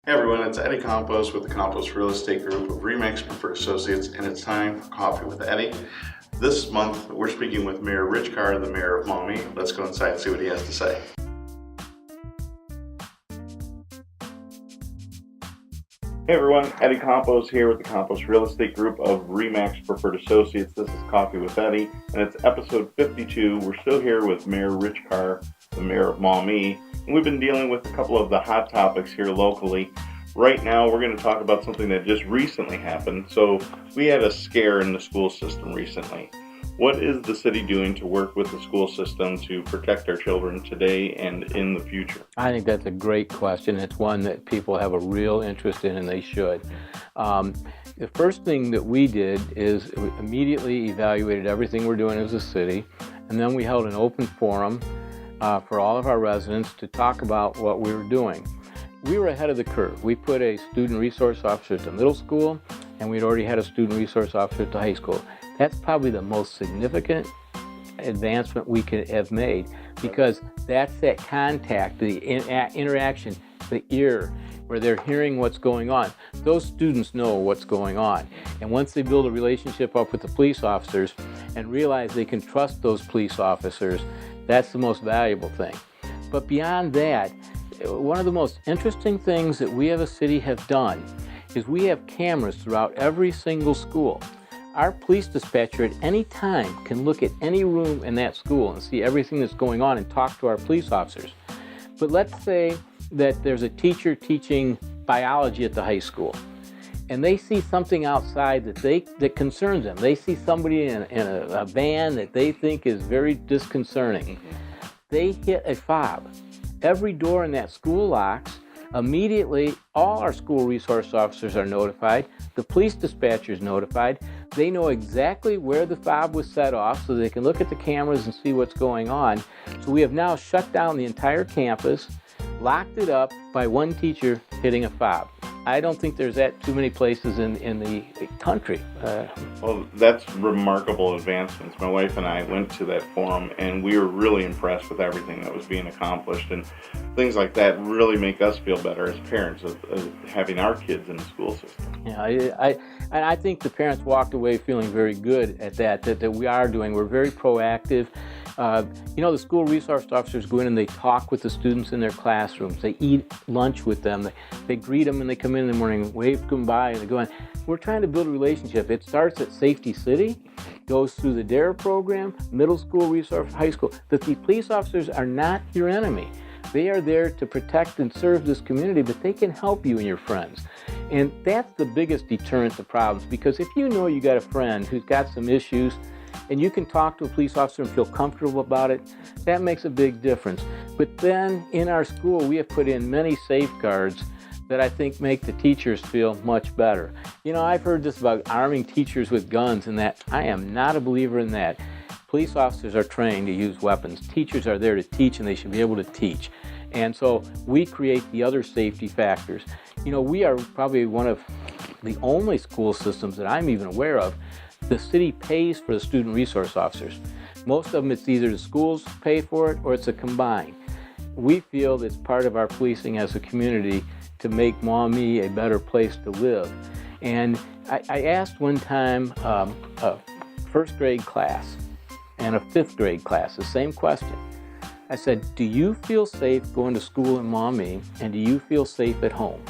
Hey everyone, it's Eddie Campos with the Campos Real Estate Group of RE/MAX Preferred Associates, and it's time for Coffee with Eddie. This month, we're speaking with Mayor Rich Carr, the mayor of Maumee. Let's go inside and see what he has to say. Hey everyone, Eddie Campos here with the Campos Real Estate Group of RE/MAX Preferred Associates. This is Coffee with Eddie, and it's episode 52. We're still here with Mayor Rich Carr, the mayor of Maumee. And we've been dealing with a couple of the hot topics here locally. Right now, we're going to talk about something that just recently happened. So we had a scare in the school system recently. What is the city doing to work with the school system to protect our children today and in the future? I think that's a great question. It's one that people have a real interest in, and they should. The first thing that we did is we immediately evaluated everything we're doing as a city, and then we held an open forum for all of our residents to talk about what we were doing. We were ahead of the curve. We put a student resource officer at the middle school, and we'd already had a student resource officer at the high school. That's probably the most significant advancement we could have made, because that's that contact, the interaction, the ear, where they're hearing what's going on. Those students know what's going on. And once they build a relationship up with the police officers and realize they can trust those police officers, that's the most valuable thing. But beyond that, one of the most interesting things that we as a city have done is we have cameras throughout every single school. Our police dispatcher at any time can look at any room in that school and see everything that's going on and talk to our police officers. But let's say that there's a teacher teaching biology at the high school, and they see something outside that concerns them. They see somebody in a van that they think is very disconcerting. They hit a fob. Every door in that school locks. Immediately, all our school resource officers are notified. The police dispatcher is notified. They know exactly where the fob was set off, so they can look at the cameras and see what's going on. So we have now shut down the entire campus, locked it up by one teacher hitting a fob. I don't think there's that too many places in the country. Well, that's remarkable advancements. My wife and I went to that forum, and we were really impressed with everything that was being accomplished. And things like that really make us feel better as parents of having our kids in the school system. Yeah, I think the parents walked away feeling very good at that we are doing. We're very proactive. The school resource officers go in and they talk with the students in their classrooms. They eat lunch with them. They greet them when they come in the morning, wave them by, and they go on. We're trying to build a relationship. It starts at Safety City, goes through the DARE program, middle school resource, high school. That the police officers are not your enemy. They are there to protect and serve this community, but they can help you and your friends. And that's the biggest deterrent to problems, because if you know you got a friend who's got some issues, and you can talk to a police officer and feel comfortable about it, that makes a big difference. But then in our school, we have put in many safeguards that I think make the teachers feel much better. I've heard this about arming teachers with guns, and that I am not a believer in that. Police officers are trained to use weapons. Teachers are there to teach, and they should be able to teach. And so we create the other safety factors. We are probably one of the only school systems that I'm even aware of. The city pays for the student resource officers. Most of them, it's either the schools pay for it or it's a combined. We feel that it's part of our policing as a community to make Maumee a better place to live. And I asked one time a first grade class and a fifth grade class the same question. I said, do you feel safe going to school in Maumee, and do you feel safe at home?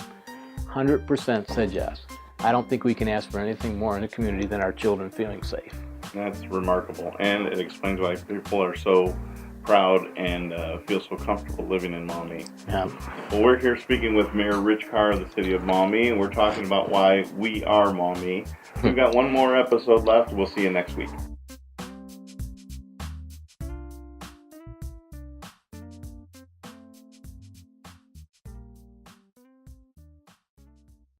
100% said yes. I don't think we can ask for anything more in the community than our children feeling safe. That's remarkable, and it explains why people are so proud and feel so comfortable living in Maumee. Yeah. Well, we're here speaking with Mayor Rich Carr of the city of Maumee, and we're talking about why we are Maumee. We've got one more episode left. We'll see you next week.